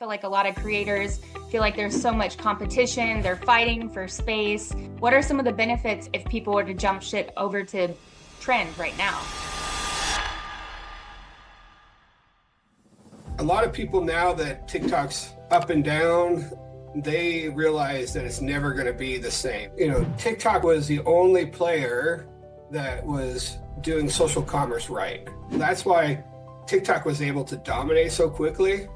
feel like a lot of creators feel like there's so much competition, they're fighting for space. What are some of the benefits if people were to jump ship over to Trend right now? A lot of people, now that TikTok's up and down, they realize that it's never going to be the same. TikTok was the only player that was doing social commerce right. That's why TikTok was able to dominate so quickly.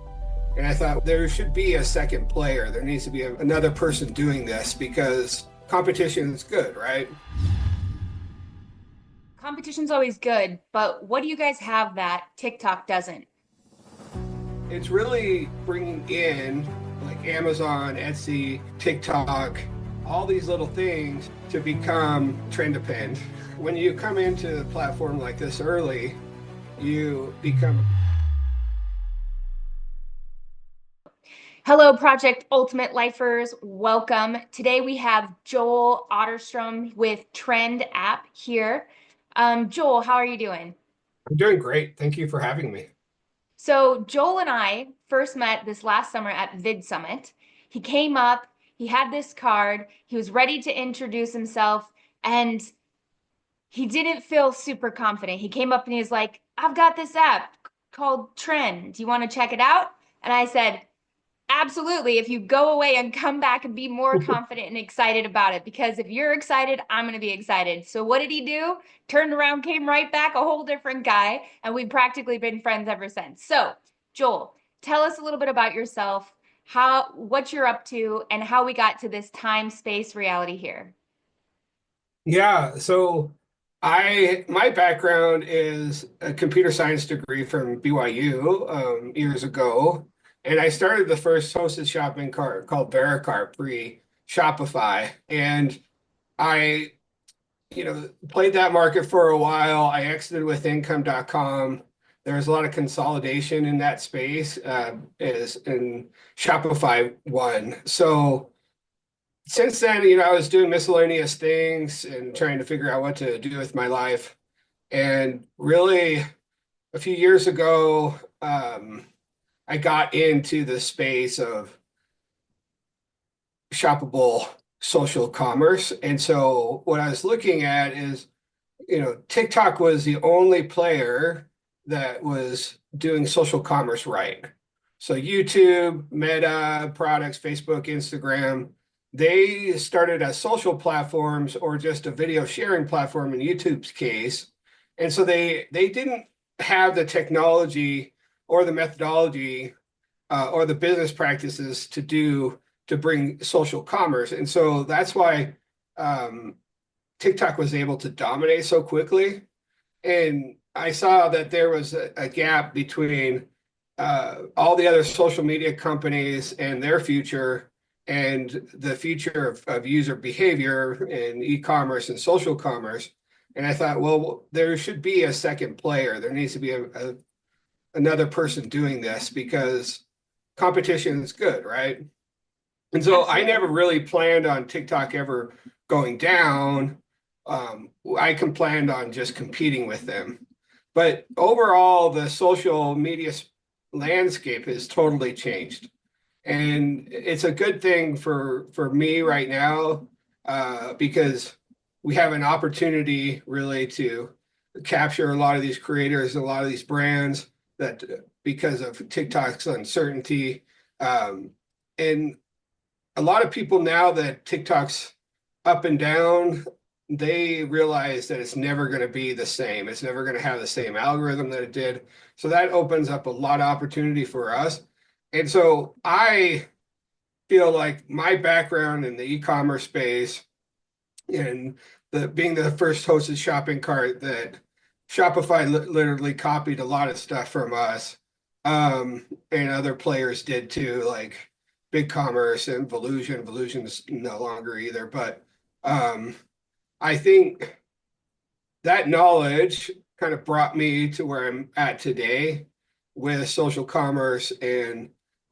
And I thought there should be a second player. There needs to be another person doing this because competition is good, right? Competition's always good, but what do you guys have that TikTok doesn't? It's really bringing in like Amazon, Etsy, TikTok, all these little things to become trend dependent. When you come into a platform like this early, you become. Hello, Project Ultimate Lifers. Welcome. Today we have Joel Otterstrom with Trend.app here. Joel, how are you doing? I'm doing great. Thank you for having me. So Joel and I first met this last summer at Vid Summit. He came up, he had this card, he was ready to introduce himself, and he didn't feel super confident. He came up and he was like, I've got this app called Trend. Do you want to check it out? And I said, absolutely. If you go away and come back and be more confident and excited about it, because if you're excited, I'm going to be excited. So what did he do? Turned around, came right back, a whole different guy, and we've practically been friends ever since. So, Joel, tell us a little bit about yourself, what you're up to, and how we got to this time-space reality here. Yeah, so my background is a computer science degree from BYU years ago, and I started the first hosted shopping cart called Vericar pre-Shopify, and I, played that market for a while. I exited with income.com. There was a lot of consolidation in that space, and Shopify won. So since then, I was doing miscellaneous things and trying to figure out what to do with my life. And really, a few years ago, I got into the space of shoppable social commerce. And so what I was looking at is, TikTok was the only player that was doing social commerce right. So YouTube, Meta products, Facebook, Instagram, they started as social platforms or just a video sharing platform in YouTube's case. And so they didn't have the technology or the methodology or the business practices to bring social commerce. And so that's why TikTok was able to dominate so quickly. And I saw that there was a gap between all the other social media companies and their future and the future of user behavior in e-commerce and social commerce. And I thought, well, there should be a second player. There needs to be another person doing this because competition is good, right? And so I never really planned on TikTok ever going down. I planned on just competing with them. But overall, the social media landscape has totally changed. And it's a good thing for me right now because we have an opportunity really to capture a lot of these creators, a lot of these brands that because of TikTok's uncertainty. And a lot of people, now that TikTok's up and down, they realize that it's never going to be the same. It's never going to have the same algorithm that it did. So that opens up a lot of opportunity for us. And so I feel like my background in the e-commerce space and being the first hosted shopping cart that Shopify literally copied a lot of stuff from us, and other players did too, like BigCommerce and Volusion. Volusion's no longer either, but I think that knowledge kind of brought me to where I'm at today with social commerce and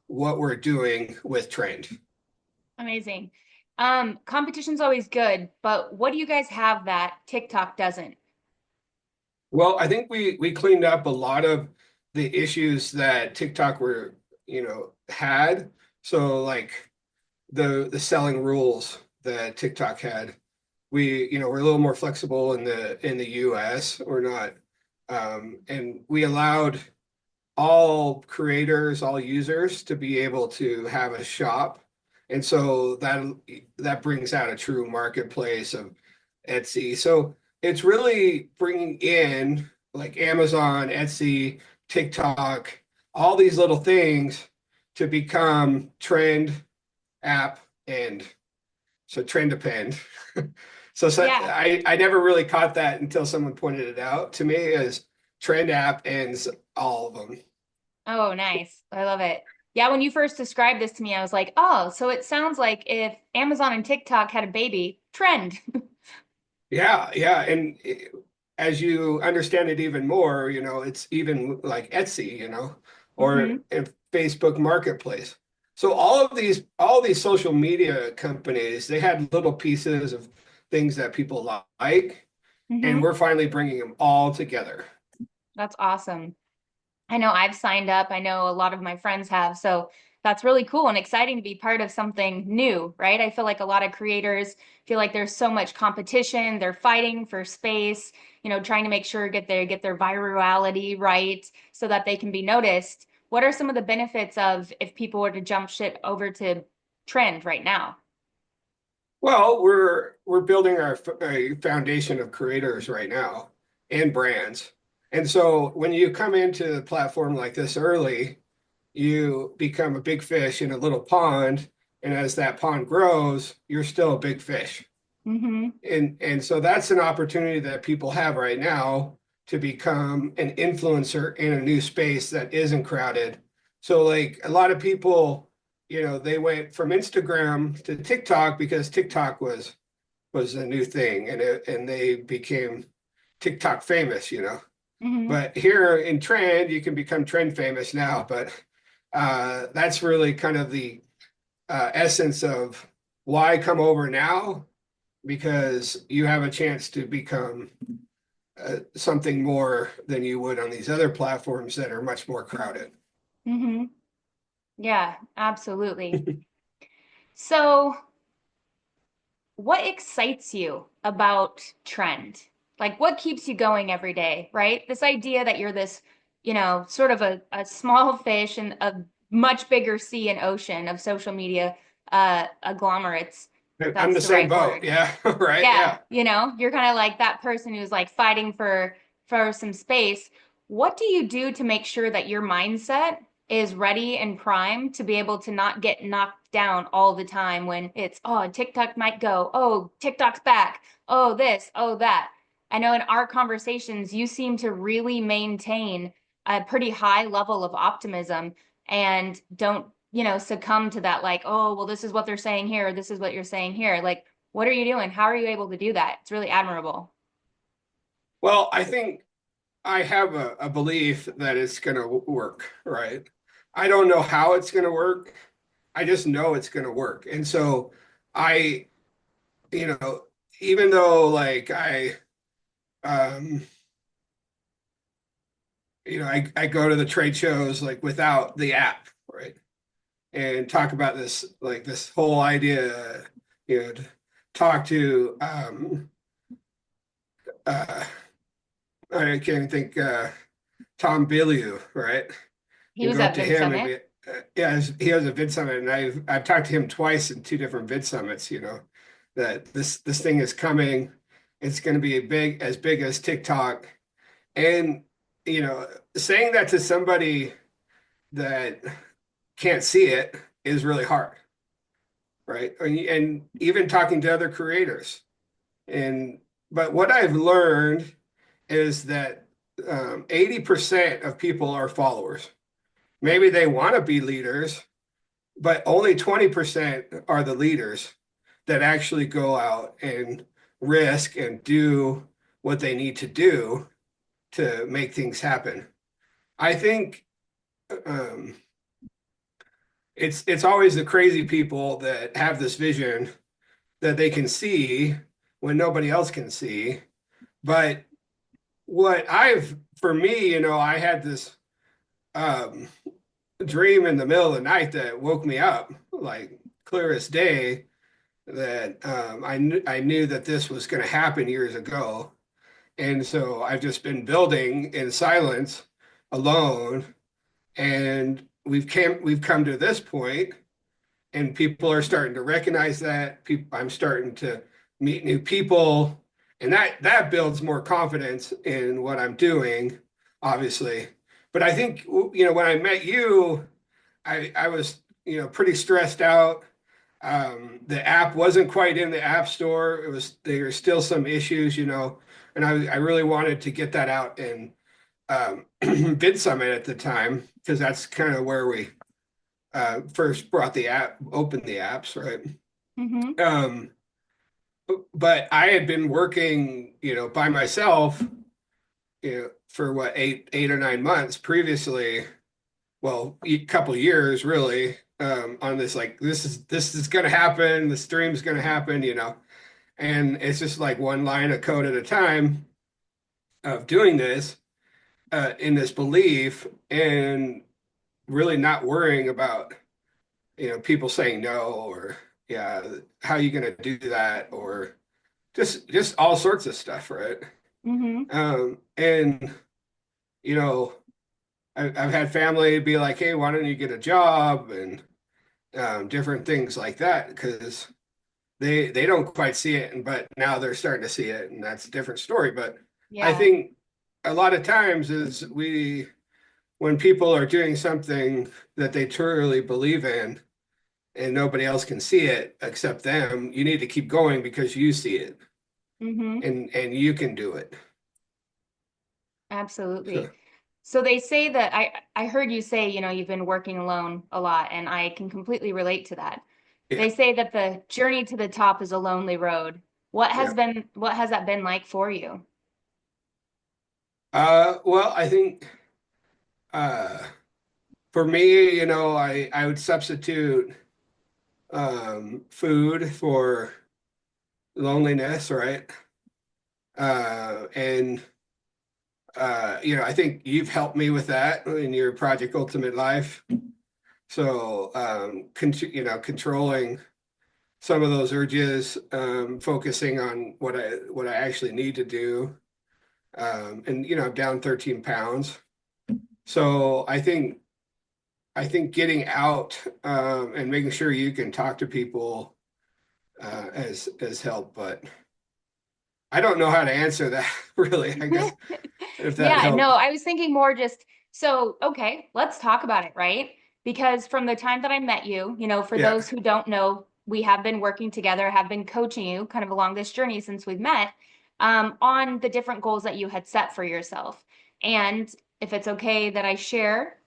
what we're doing with Trend. Amazing. Competition's always good, but what do you guys have that TikTok doesn't? Well, I think we cleaned up a lot of the issues that TikTok had. So like the selling rules that TikTok had, we're a little more flexible in the US. We're not, and we allowed all creators, all users to be able to have a shop. And so that brings out a true marketplace of Etsy. So it's really bringing in like Amazon, Etsy, TikTok, all these little things to become trend app and so trend depend. So Yeah. I never really caught that until someone pointed it out to me as trend app ends all of them. Oh, nice. I love it. Yeah, when you first described this to me, I was like, oh, so it sounds like if Amazon and TikTok had a baby, Trend. Yeah, yeah. And as you understand it even more, it's even like Etsy, or Hmm. a Facebook Marketplace. So all these social media companies, they had little pieces of things that people like, and Hmm. we're finally bringing them all together. That's awesome. I know I've signed up. I know a lot of my friends have. So that's really cool and exciting to be part of something new, right? I feel like a lot of creators feel like there's so much competition. They're fighting for space, trying to make sure get their virality right so that they can be noticed. What are some of the benefits of if people were to jump ship over to Trend right now? Well, we're building a foundation of creators right now and brands. And so when you come into a platform like this early, you become a big fish in a little pond, and as that pond grows, you're still a big fish. Mm-hmm. And so that's an opportunity that people have right now to become an influencer in a new space that isn't crowded. So like a lot of people, they went from Instagram to TikTok because TikTok was a new thing, and they became TikTok famous. Mm-hmm. But here in trend, you can become trend famous now. But that's really kind of the essence of why come over now, because you have a chance to become something more than you would on these other platforms that are much more crowded. Mm-hmm. Yeah, absolutely. So what excites you about trend? Like what keeps you going every day, right? This idea that you're this, sort of a small fish in a much bigger sea and ocean of social media agglomerates, if I'm that's the the same right boat. word. Yeah, right. Yeah, Yeah. you're kind of like that person who's like fighting for some space. What do you do to make sure that your mindset is ready and primed to be able to not get knocked down all the time when it's, oh, TikTok might go, oh, TikTok's back, oh, this, oh, that. I know in our conversations, you seem to really maintain a pretty high level of optimism and don't, succumb to that, like, oh, well, this is what they're saying here, this is what you're saying here. Like, what are you doing? How are you able to do that? It's really admirable. Well, I think I have a belief that it's going to work, right? I don't know how it's going to work. I just know it's going to work. And so I, you know, even though like um, I go to the trade shows like without the app, right? And talk about this whole idea, to talk to, uh, I can't even think, Tom Bilyeu, right? He And was go up at to Vid him and Summit. be, yeah, he has a vid summit, and I've talked to him twice in two different vid summits. That this thing is coming. It's going to be as big as TikTok, and saying that to somebody that can't see it is really hard, right? And even talking to other creators, and but what I've learned is that 80% of people are followers. Maybe they want to be leaders, but only 20% are the leaders that actually go out and risk and do what they need to do to make things happen. I think um, it's always the crazy people that have this vision that they can see when nobody else can see. But for me, I had this um, dream in the middle of the night that woke me up, like clear as day, that I knew that this was going to happen years ago. And so I've just been building in silence alone. And we've come to this point, and people are starting to recognize that. I'm starting to meet new people, and that builds more confidence in what I'm doing, obviously. But I think, when I met you, I was, pretty stressed out. The app wasn't quite in the app store. There were still some issues, and I really wanted to get that out in Bid Summit at the time, because that's kind of where we first brought the app, opened the apps, right? Mm-hmm. Um, but I had been working, by myself, for what, 8 or 9 months previously. Well, a couple years really, on this, like, this is going to happen. The stream's going to happen, and it's just like one line of code at a time of doing this, in this belief, and really not worrying about, people saying no, or yeah, how you going to do that, or just all sorts of stuff, right? Mm-hmm. And you know, I've had family be like, "Hey, why don't you get a job?" and different things like that, because they don't quite see it, but now they're starting to see it, and that's a different story. But I Yeah. think a lot of times when people are doing something that they truly believe in, and nobody else can see it except them, you need to keep going because you see it, Mm-hmm. and you can do it. So Absolutely. So they say that I heard you say, you've been working alone a lot, and I can completely relate to that. yeah, They say that the journey to the top is a lonely road. yeah. What has that been like for you? Well, I think uh, for me, I would substitute food for loneliness, right? And I think you've helped me with that in your Project Ultimate Life. So, controlling some of those urges, focusing on what I actually need to do. And I'm down 13 pounds. So I think getting out, and making sure you can talk to people, has helped. But I don't know how to answer that really, I guess, if that Yeah, no, helped. I was thinking more just so, okay, let's talk about it, right? Because from the time that I met you, for Yeah. those who don't know, we have been working together, have been coaching you kind of along this journey since we've met, on the different goals that you had set for yourself. And if it's okay that I share,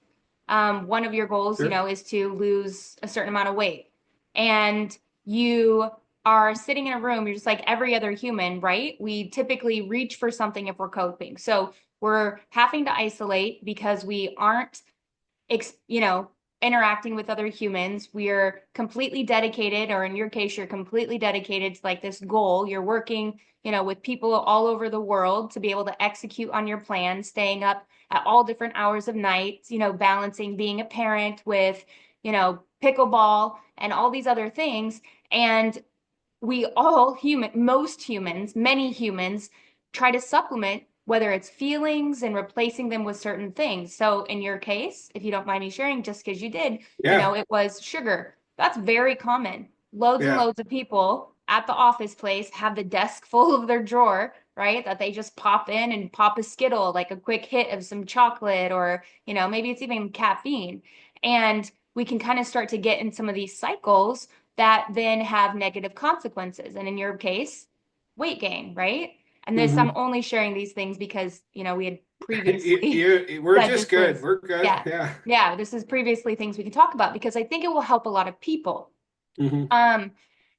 one of your goals, Sure. is to lose a certain amount of weight. And you are sitting in a room, you're just like every other human, right? We typically reach for something if we're coping. So we're having to isolate because we aren't interacting with other humans. We're completely dedicated, or in your case, you're completely dedicated to like this goal. You're working, with people all over the world to be able to execute on your plan, staying up at all different hours of night, balancing being a parent with, pickleball and all these other things. And we all most humans, many humans try to supplement whether it's feelings and replacing them with certain things. So in your case, if you don't mind me sharing, just because you did, Yeah. it was sugar. That's very common. Loads and Yeah. loads of people at the office place have the desk full of their drawer, right? That they just pop in and pop a Skittle, like a quick hit of some chocolate, or, maybe it's even caffeine. And we can kind of start to get in some of these cycles that then have negative consequences. And in your case, weight gain, right? And this, I'm Hmm. only sharing these things because, we had previously We're said just this good. was, We're good. yeah, Yeah. yeah, this is previously things we can talk about because I think it will help a lot of people. Hmm. Um,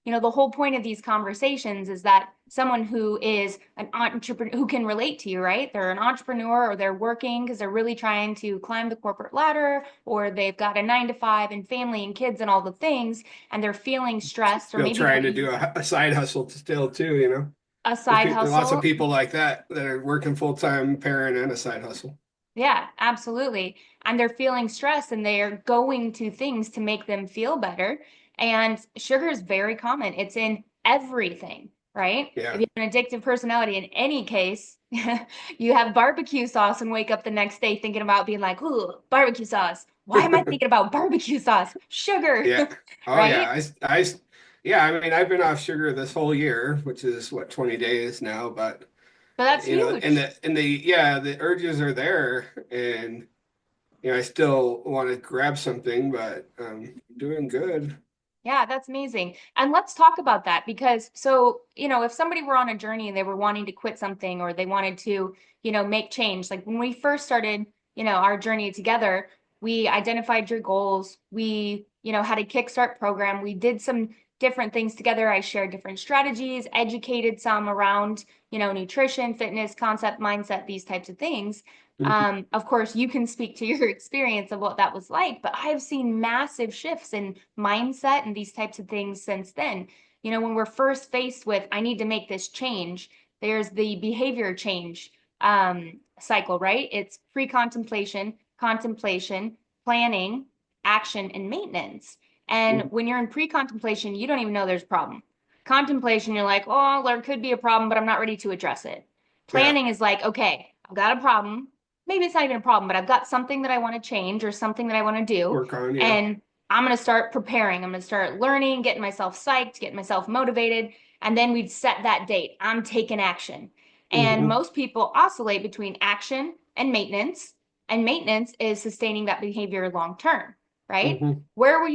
the whole point of these conversations is that someone who is an entrepreneur who can relate to you, right? They're an entrepreneur, or they're working because they're really trying to climb the corporate ladder, or they've got a 9 to 5 and family and kids and all the things, and they're feeling stressed, or Still maybe trying they're to do a side hustle still too, a There's side lots of hustle. people like that are working full-time parent and a side hustle. Yeah, absolutely. and they're feeling stressed and they are going to things to make them feel better. And sugar is very common. It's in everything, right? If Yeah. you have an addictive personality, in any case, you have barbecue sauce and wake up the next day thinking about being like, ooh, barbecue sauce. Why am I thinking about barbecue sauce? Sugar, Yeah. Oh right? yeah. Yeah, I mean, I've been off sugar this whole year, which is what, 20 days now, but But that's and huge. yeah, the urges are there, and I still want to grab something, but doing good. Yeah, that's amazing. And let's talk about that because so, if somebody were on a journey and they were wanting to quit something or they wanted to, make change, like when we first started, our journey together, we identified your goals. We, had a kickstart program. We did some different things together. I shared different strategies, educated some around, nutrition, fitness, concept, mindset, these types of things. Mhm. Of course, you can speak to your experience of what that was like, but I've seen massive shifts in mindset and these types of things since then. When we're first faced with, I need to make this change, there's the behavior change cycle, right? It's pre-contemplation, contemplation, planning, action, and maintenance. And Mhm. when you're in pre-contemplation, you don't even know there's a problem. Contemplation, you're like, oh, there could be a problem, but I'm not ready to address it. Yeah. Planning is like, okay, I've got a problem. Maybe it's not even a problem, but I've got something that I want to change or something that I want to do. Work on, yeah. And I'm going to start preparing. I'm going to start learning, getting myself psyched, getting myself motivated. And then we'd set that date. I'm taking action. And Hmm. most people oscillate between action and maintenance. And maintenance is sustaining that behavior long term, right? Hmm. Where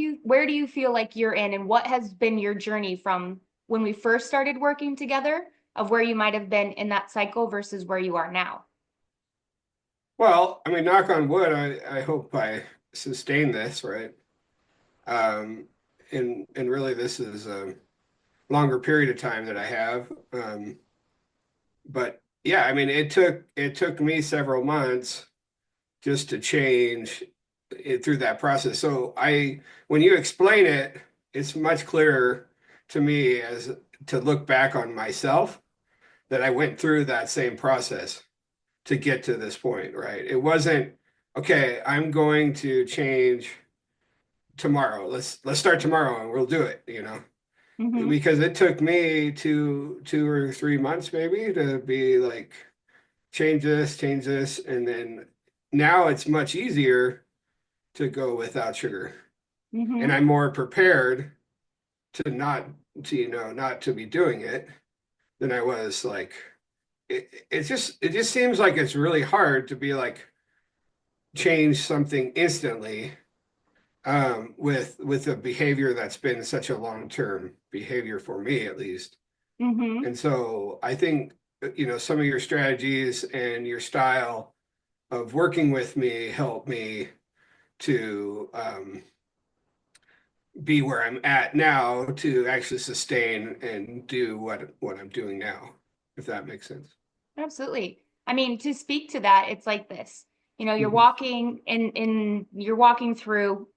do you feel like you're in, and what has been your journey from when we first started working together of where you might have been in that cycle versus where you are now? Well, I mean, knock on wood, I hope I sustain this, right? Um, and really this is a longer period of time that I have. But yeah, I mean, it took me several months just to change it through that process. So when you explain it, it's much clearer to me as to look back on myself that I went through that same process to get to this point, right? It wasn't, okay, I'm going to change tomorrow. Let's start tomorrow and we'll do it. Mm-hmm. Because it took me two or 3 months maybe to be like, change this, and then now it's much easier to go without sugar. And Mm-hmm. I'm more prepared to not not to be doing it than I was like it just seems like it's really hard to be like change something instantly with a behavior that's been such a long-term behavior for me at least. Mm-hmm. And so I think some of your strategies and your style of working with me help me to be where I'm at now to actually sustain and do what I'm doing now, if that makes sense. Absolutely. I mean, to speak to that, it's like this. You're Hmm. walking you're walking through,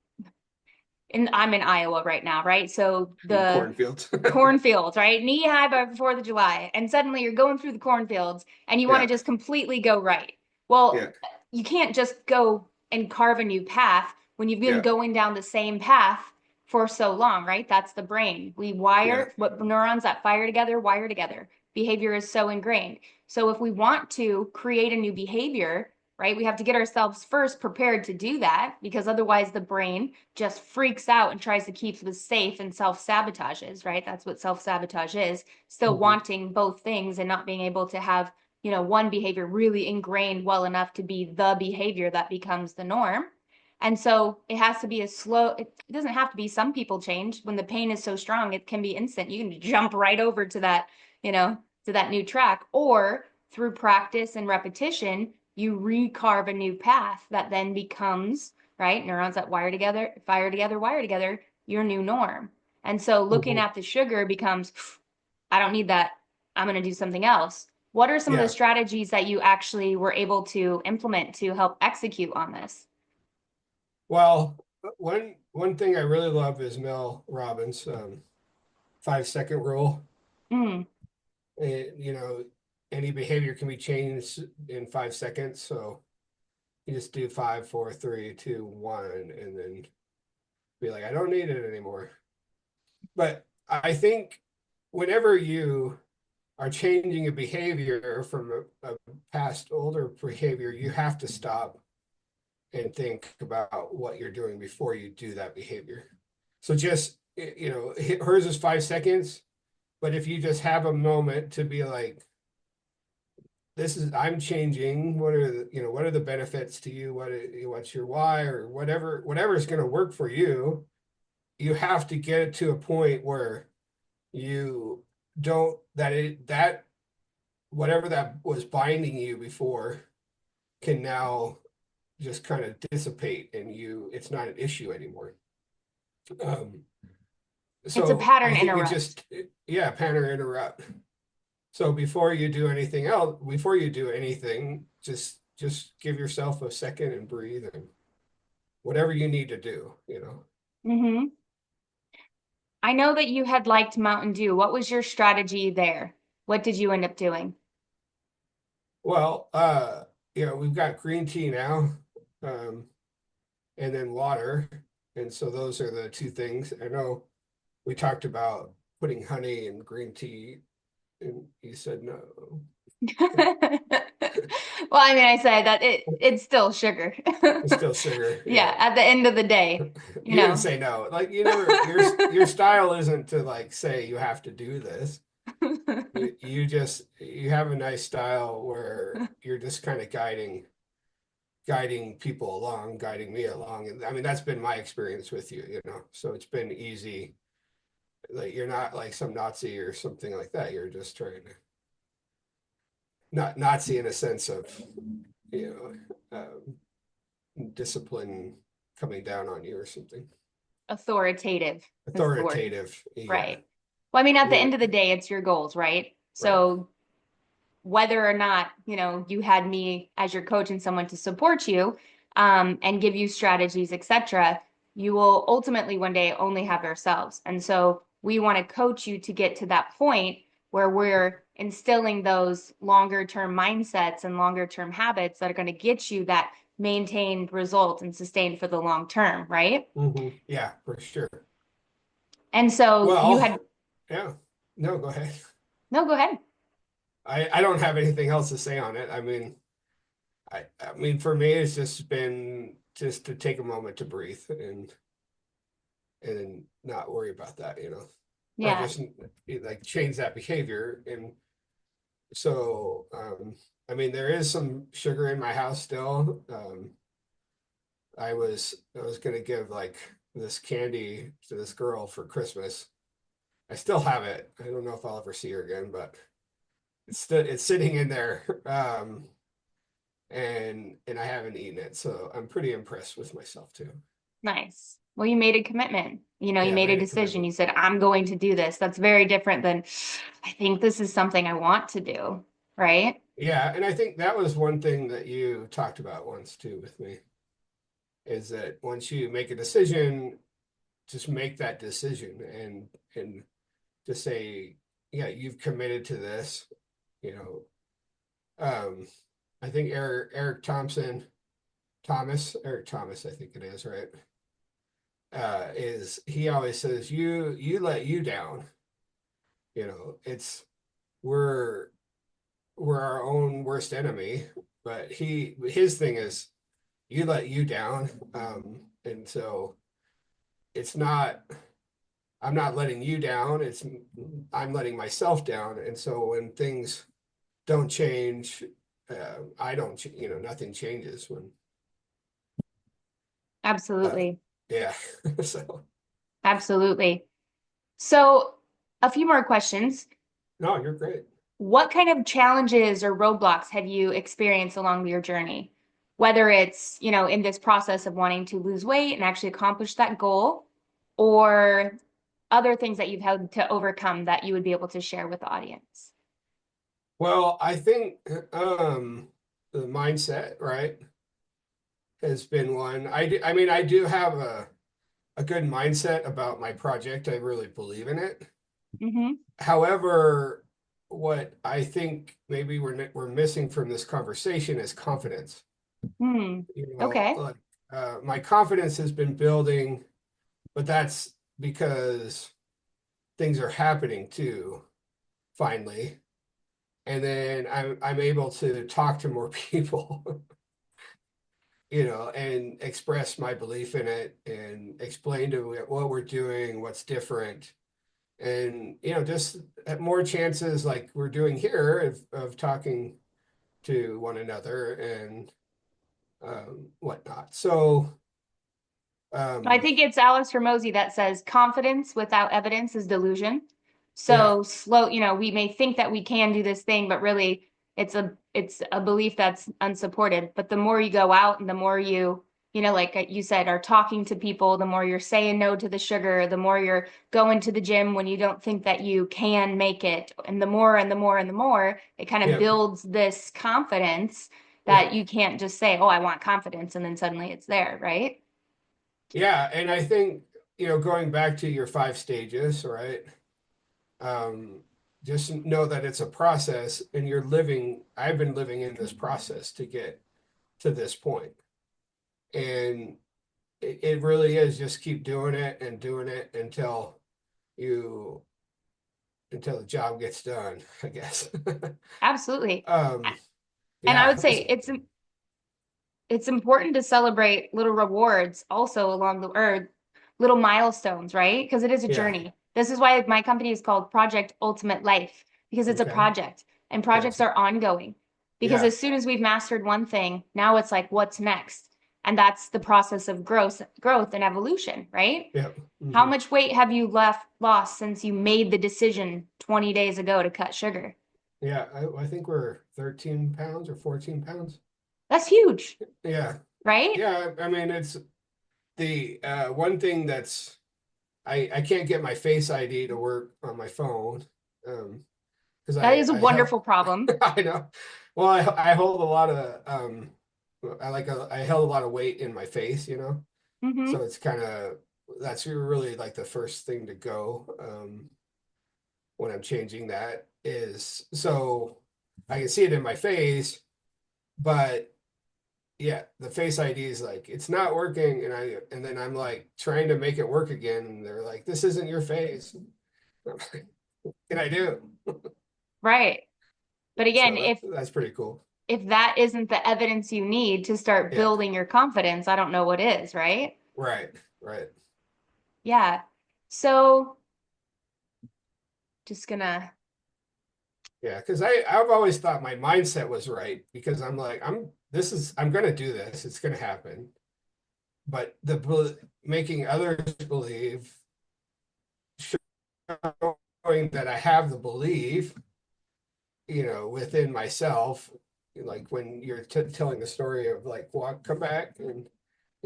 and I'm in Iowa right now, right? So In the cornfields. cornfields, right? Knee high by 4th of July. And suddenly you're going through the cornfields and you want to Yeah, just completely go right. Well, yeah, you can't just go and carve a new path when you've been yeah, going down the same path for so long, right? That's the brain. We yeah. wire what neurons that fire together, wire together. Behavior is so ingrained. So if we want to create a new behavior, right, we have to get ourselves first prepared to do that because otherwise the brain just freaks out and tries to keep us safe and self-sabotages, right? That's what self-sabotage is. Still Hmm. wanting both things and not being able to have, one behavior really ingrained well enough to be the behavior that becomes the norm. And so it has to be a slow, it doesn't have to be, some people change when the pain is so strong, it can be instant. You can jump right over to that, to that new track, or through practice and repetition, you recarve a new path that then becomes, right? Neurons that wire together, fire together, wire together, your new norm. And so looking Hmm. at the sugar becomes, I don't need that. I'm going to do something else. What are some of the Yeah. strategies that you actually were able to implement to help execute on this? Well, one thing I really love is Mel Robbins' 5 second rule. Mm, And, any behavior can be changed in 5 seconds. So You just do 5, 4, 3, 2, 1, and then be like, I don't need it anymore. But I think whenever you are changing a behavior from a past older behavior, you have to stop and think about what you're doing before you do that behavior. So just, hers is 5 seconds, but if you just have a moment to be like, I'm changing. What are the benefits to you? What's your why, or whatever is going to work for you. You have to get it to a point where you don't, that whatever that was binding you before can now just kind of dissipate, and it's not an issue anymore. Um, It's a so I pattern think interrupt. yeah, pattern interrupt. So before you do anything else, before you do anything, just give yourself a second and breathe, and whatever you need to do. Hmm. I know that you had liked Mountain Dew. What was your strategy there? What did you end up doing? Well, we've got green tea now, um, and then water. And so those are the two things. I know we talked about putting honey in green tea, and you said no. Well, I mean, I say that it's still sugar. It's still sugar. Yeah, Yeah. at the end of the day, you You didn't know. say no. Like you never your style isn't to like say you have to do this. You have a nice style where you're just kind of guiding people along, guiding me along. And I mean that's been my experience with you. So it's been easy. Like you're not like some Nazi or something like that. You're just trying to not Nazi in a sense of, you discipline coming down on you or something. Authoritative is the word, Authoritative. Yeah. right? Well, I mean, at the You're end of the day, it's your goals, right? right. So whether or not, you had me as your coach and someone to support you, and give you strategies, etc., you will ultimately one day only have ourselves. And so we want to coach you to get to that point where we're instilling those longer term mindsets and longer term habits that are going to get you that maintained result and sustained for the long term, right? Yeah, for sure. And so you Well, had, yeah. No, go ahead. no, go ahead. I don't have anything else to say on it. I mean for me it's just been just to take a moment to breathe and not worry about that. Or Yeah, just like change that behavior. And so I mean there is some sugar in my house still. I was gonna give like this candy to this girl for Christmas. I still have it. I don't know if I'll ever see her again, but it's sitting in there. And I haven't eaten it, so I'm pretty impressed with myself too. nice. Well, you made a commitment. You Yeah, I made a made a decision. commitment. You said, I'm going to do this. That's very different than, I think this is something I want to do, right? Yeah, and I think that was one thing that you talked about once too with me, is that once you make a decision, just make that decision and just say, yeah, you've committed to this, you know. Um, I think Eric Thomas, I think it is, right? Is he always says you let you down. It's we're we're our own worst enemy, but his thing is you let you down. And so it's not I'm not letting you down, it's I'm letting myself down. And so when things don't change, I don't, nothing changes when, uh, Absolutely. yeah. So, Absolutely. So, a few more questions. no, you're great. What kind of challenges or roadblocks have you experienced along your journey? Whether it's, in this process of wanting to lose weight and actually accomplish that goal, or other things that you've had to overcome that you would be able to share with the audience. Well, I think the mindset, right, has been one. I mean, I do have a good mindset about my project. I really believe in it. Mm-hmm. However, what I think maybe we're missing from this conversation is confidence. Hmm. Okay. Like my confidence has been building, but that's because things are happening too, finally. And then I'm able to talk to more people, and express my belief in it and explain to it what we're doing, what's different, and just have more chances like we're doing here of talking to one another and whatnot. So I um, think it's Alice Hormozy that says confidence without evidence is delusion. yeah, So slow, we may think that we can do this thing, but really it's a belief that's unsupported. But the more you go out and the more like you said, are talking to people, the more you're saying no to the sugar, the more you're going to the gym when you don't think that you can make it. And the more and the more and the more, it kind of yeah, builds this confidence yeah, that you can't just say, oh, I want confidence, and then suddenly it's there, right? yeah. And I think going back to your 5 stages, right? Um, just know that it's a process, and I've been living in this process to get to this point. And it really is just keep doing it and doing it you until the job gets done, I guess. Absolutely. um, And I yeah, would say it's important to celebrate little rewards also along the or little milestones, right? Because it is a yeah, journey. This is why my company is called Project Ultimate Life, because it's a okay, project and projects gotcha. are ongoing. Because Yeah, as soon as we've mastered one thing, now it's like, what's next? And that's the process of growth and evolution, right? yeah. How Hmm. much weight have you lost since you made the decision 20 days ago to cut sugar? Yeah, I think we're 13 pounds or 14 pounds. That's huge, Yeah, right? yeah. I mean, it's the one thing that's I can't get my Face ID to work on my phone because That is a I held wonderful problem. I know. Well, I hold a lot of I held a lot of weight in my face, Hmm. so it's kind of that's really like the first thing to go when I'm changing that is so I can see it in my face, but yeah, the Face ID is like it's not working, and then I'm like trying to make it work again, and they're like, "This isn't your face." I'm like, what can I do? Right. But again, So if that's pretty cool. if that isn't the evidence you need to start Yeah, building your confidence, I don't know what is, right? right, right. Yeah. So just gonna Yeah, because I've always thought my mindset was right because I'm like I'm gonna do this. It's gonna happen. But making others believe, showing that I have the belief, within myself, like when you're telling the story of like walk, come back, and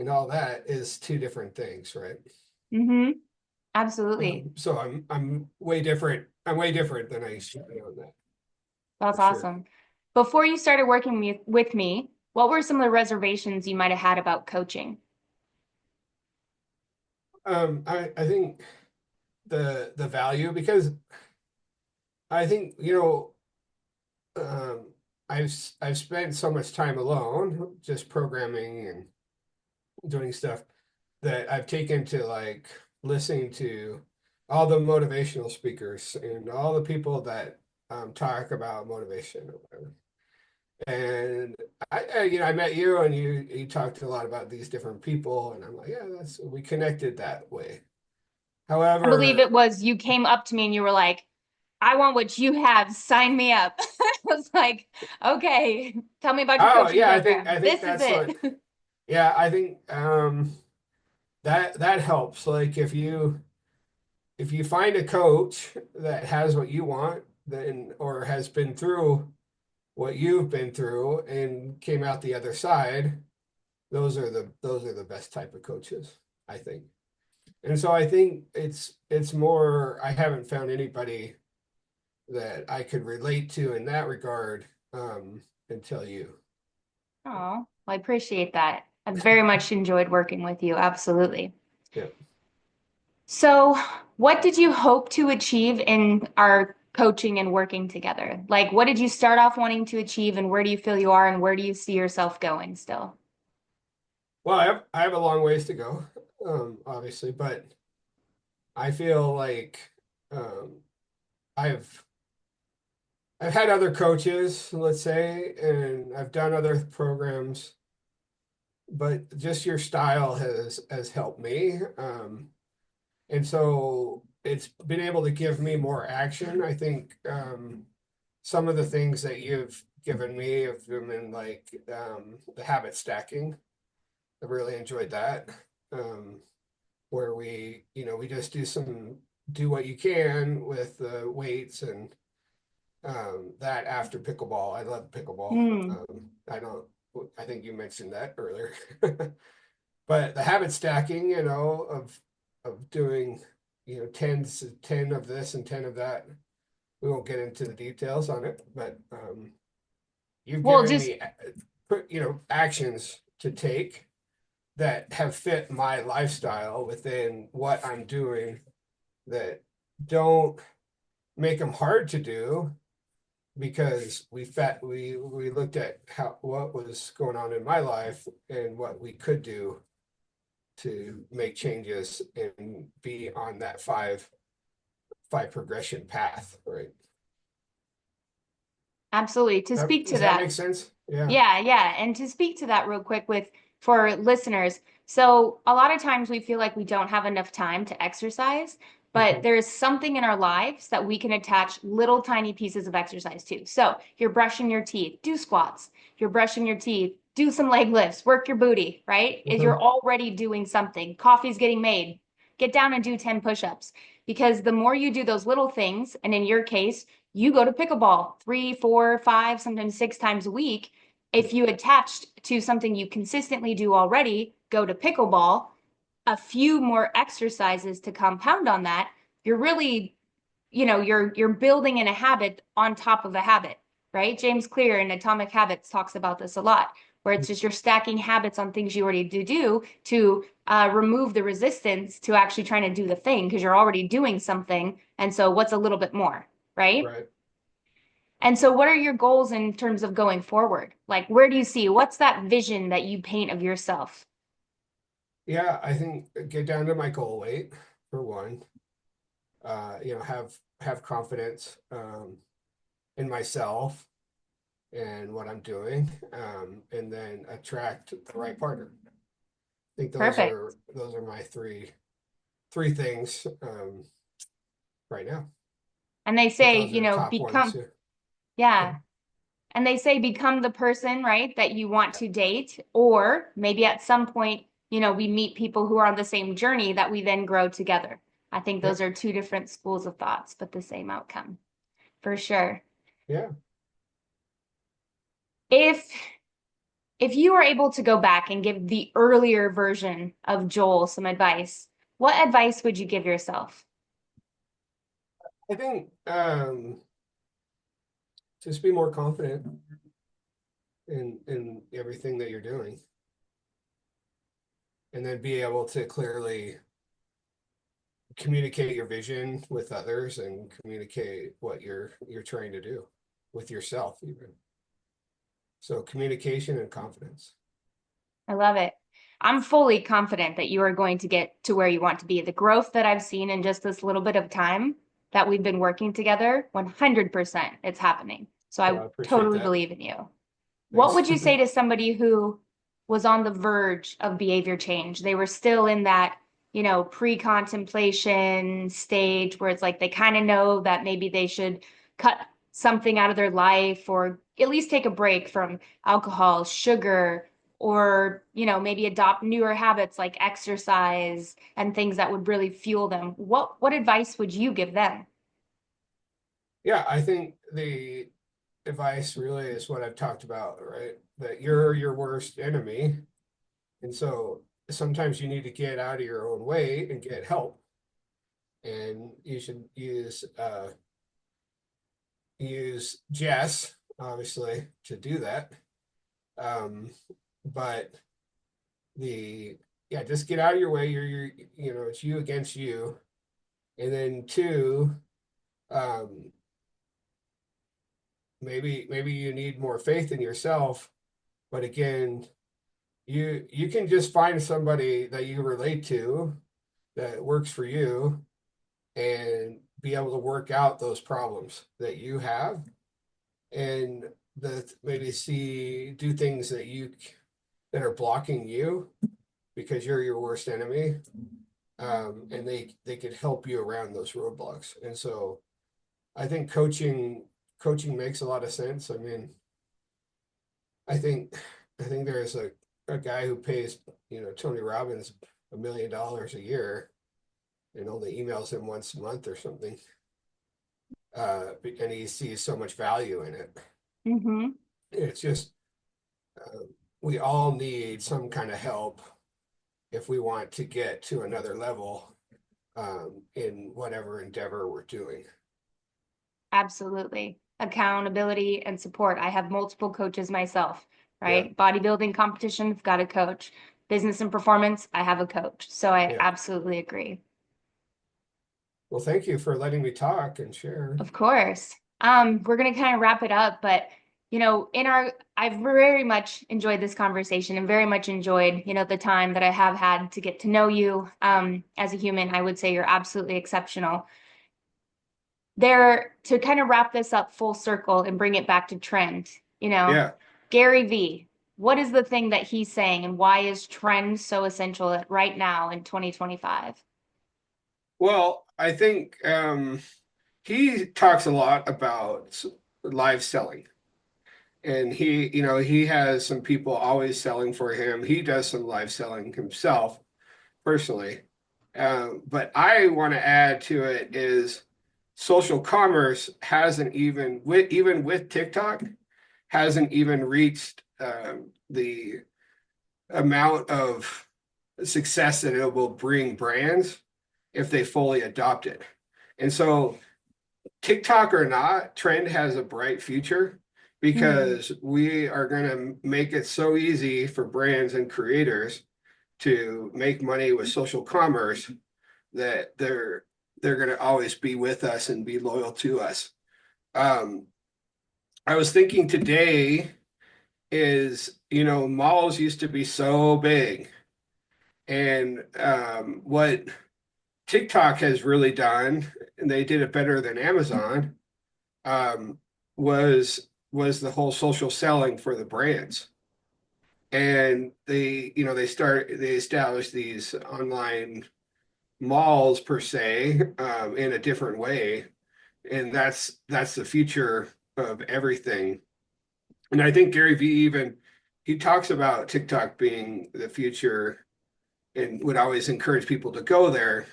all that is two different things, right? hmm absolutely. So I'm way different. I'm way different than I used to be on that That's for sure. awesome. Before you started working with me, what were some of the reservations you might have had about coaching? I think the value because I think um, I've spent so much time alone just programming and doing stuff that I've taken to like listening to all the motivational speakers and all the people that talk about motivation or whatever. And I met you and you talked a lot about these different people, and I'm like, yeah, that's we connected that way. I believe it However, was you came up to me and you were like, I want what you have. Sign me up. I was like, okay, tell me about your oh coaching yeah, program. I think This is that's it. what yeah, I think that helps. Like if you find a coach that has what you want, then or has been through what you've been through and came out the other side, those are the best type of coaches, I think. And so I think it's more I haven't found anybody that I could relate to in that regard until you. Oh, well, I appreciate that. I very much enjoyed working with you. Absolutely. Yeah. So, what did you hope to achieve in our coaching and working together? Like, what did you start off wanting to achieve, and where do you feel you are, and where do you see yourself going still? Well, I have a long ways to go, obviously, but I feel like um, I've I've had other coaches, let's say, and I've done other programs, but just your style has helped me. And so it's been able to give me more action. I think some of the things that you've given me have been like the habit stacking. I really enjoyed that. Where we just do what you can with the weights and that after pickleball. I love pickleball. Hmm. I think you mentioned that earlier. But the habit stacking, of doing, 10 of this and 10 of that. We won't get into the details on it, but you've Well, given just me, actions to take that have fit my lifestyle within what I'm doing that don't make them hard to do because we looked at what was going on in my life and what we could do to make changes and be on that five progression path, right? absolutely to speak to Does that that. make sense? Yeah. Yeah, yeah. And to speak to that real quick with for listeners. So a lot of times we feel like we don't have enough time to exercise, but Mhm. there is something in our lives that we can attach little tiny pieces of exercise to. So you're brushing your teeth, do squats. You're brushing your teeth, do some leg lifts, work your booty, right? Is you're Mhm. already doing something. Coffee's getting made. Get down and do 10 push-ups. Because the more you do those little things, and in your case, you go to pickleball 3, 4, 5, sometimes 6 times a week. If you attached to something you consistently do already, go to pickleball, a few more exercises to compound on that, you're really, you're building in a habit on top of a habit, right? James Clear in Atomic Habits talks about this a lot, where it's just you're stacking habits on things you already do to remove the resistance to actually trying to do the thing because you're already doing something. And so what's a little bit more, right? Right. And so, what are your goals in terms of going forward? Like, where do you see what's that vision that you paint of yourself? Yeah, I think get down to my goal weight for one. Have confidence in myself and what I'm doing, and then attract the right partner. I think those Perfect. are those are my three things right now. And they But say, those are the top ones. become, Yeah. yeah. And they say, become the person, right, that you want to date. Or maybe at some point, we meet people who are on the same journey that we then grow together. I think Yeah. those are two different schools of thoughts, but the same outcome for sure. Yeah. If If you were able to go back and give the earlier version of Joel some advice, what advice would you give yourself? I think just be more confident in everything that you're doing, and then be able to clearly communicate your vision with others and communicate what you're trying to do with yourself even. So communication and confidence. I love it. I'm fully confident that you are going to get to where you want to be. The growth that I've seen in just this little bit of time that we've been working together, 100% it's happening. So Well, I I appreciate totally that. believe in you. What Thanks. would you say to somebody who was on the verge of behavior change? They were still in that, pre-contemplation stage where it's like they kind of know that maybe they should cut something out of their life or at least take a break from alcohol, sugar, or, maybe adopt newer habits like exercise and things that would really fuel them. What advice would you give them? Yeah, I think the advice really is what I've talked about, right? That you're your worst enemy. And so sometimes you need to get out of your own way and get help. And you should use Jess, obviously, to do that. Um, but the yeah, just get out of your way. It's you against you. And then two, um, maybe you need more faith in yourself, but again, you can just find somebody that you relate to that works for you and be able to work out those problems that you have and that maybe do things that are blocking you because you're your worst enemy. And they could help you around those roadblocks. And so I think coaching makes a lot of sense. I mean, I think I think there's a guy who pays, Tony Robbins $1 million a year and only emails him once a month or something. And he sees so much value in it. Mm-hmm. It's just uh, we all need some kind of help if we want to get to another level in whatever endeavor we're doing. Absolutely. Accountability and support. I have multiple coaches myself, Yeah, right? Bodybuilding competition, I've got a coach. Business and performance, I have a coach. So I yeah. absolutely agree. Well, thank you for letting me talk and share. Of course. We're gonna kind of wrap it up, but I've very much enjoyed this conversation and very much enjoyed, the time that I have had to get to know you. As a human, I would say you're absolutely exceptional. There, to kind of wrap this up full circle and bring it back to trend, Yeah. Gary V, what is the thing that he's saying and why is trend so essential right now in 2025? Well, I think he talks a lot about live selling. And he has some people always selling for him. He does some live selling himself personally. But I want to add to it is social commerce hasn't even with TikTok, hasn't even reached the amount of success that it will bring brands if they fully adopt it. And so TikTok or not, Trend has a bright future Mm, because we are going to make it so easy for brands and creators to make money with social commerce that they're going to always be with us and be loyal to us. Um, I was thinking today is, malls used to be so big, and what TikTok has really done, and they did it better than Amazon, um, was the whole social selling for the brands. And they established these online malls per se in a different way, and that's the future of everything. And I think Gary Vee even he talks about TikTok being the future and would always encourage people to go there.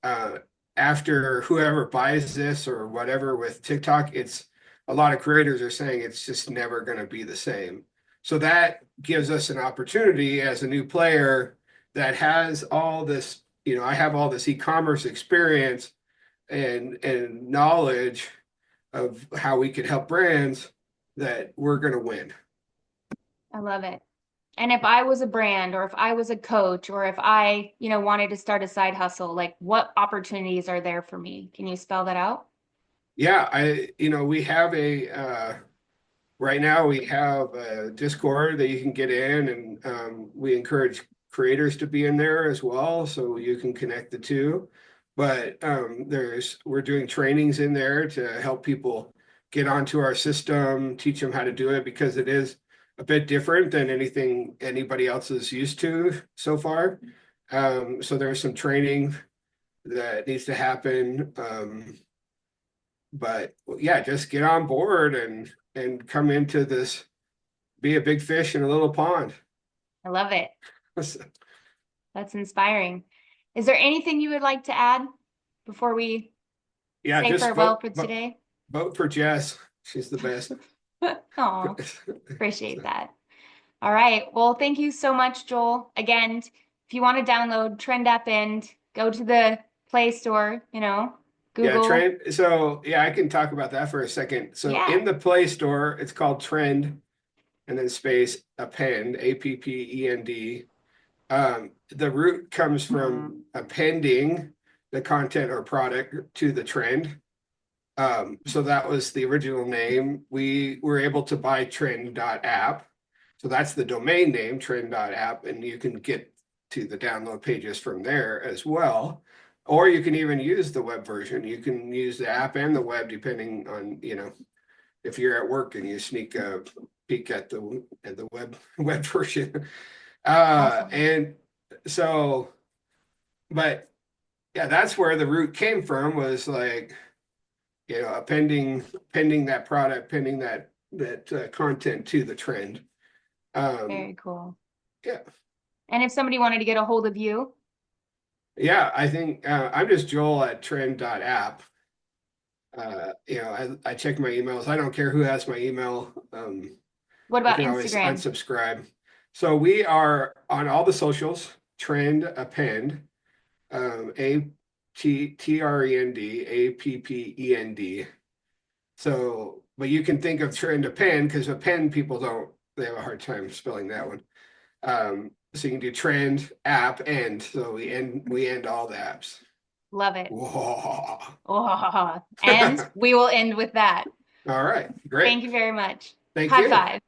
Uh, After whoever buys this or whatever with TikTok, it's a lot of creators are saying it's just never going to be the same. So that gives us an opportunity as a new player that has all this, I have all this e-commerce experience and knowledge of how we could help brands that we're going to win. I love it. And if I was a brand or if I was a coach or if I, wanted to start a side hustle, like what opportunities are there for me? Can you spell that out? Yeah, we have right now we have a Discord that you can get in, and we encourage creators to be in there as well, so you can connect the two. But we're doing trainings in there to help people get onto our system, teach them how to do it because it is a bit different than anything anybody else is used to so far. So there's some training that needs to happen. But yeah, just get on board and come into this, be a big fish in a little pond. I love it. That's inspiring. Is there anything you would like to add before we Yeah, say just farewell for today? vote for Jess. She's the best. Oh, appreciate that. All right. Well, thank you so much, Joel. Again, if you want to download Trend.app and go to the Play Store, Yeah, Google. Trend. So yeah, I can talk about that for a second. So Yeah. in the Play Store, it's called Trend and then space append, APPEND. The root comes from appending the content or product to the trend. So that was the original name. We were able to buy Trend.app. So that's the domain name, Trend.app, and you can get to the download pages from there as well. Or you can even use the web version. You can use the app and the web depending on, if you're at work and you sneak a peek at the web version. Awesome. And so, but yeah, that's where the root came from was like, pending that product, pending that content to the trend. Um, Very cool. yeah, And if somebody wanted to get a hold of you, yeah, I think I'm just Joel at Trend.app. I check my emails. I don't care who has my email. what You about can always Instagram? unsubscribe. So we are on all the socials, Trend Append, ATREND, APPEND. So, but you can think of Trend Append because Append people don't, they have a hard time spelling that one. So you can do Trend app end. So we end all the apps. Love it. Whoa. Oh, and we will end with that. All right, great. Thank you very much. Thank High you. five.